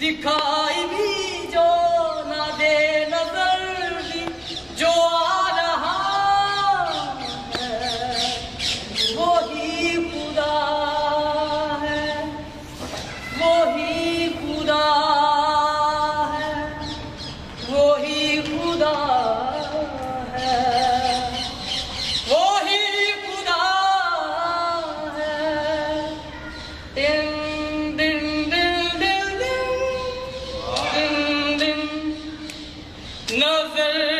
दिखाई भी जो न दे नजर भी जो आ रहा है वही खुदा है, वही खुदा है, वही खुदा है, वही खुदा है। दिन दिन दिन दिन दिन दिन नजर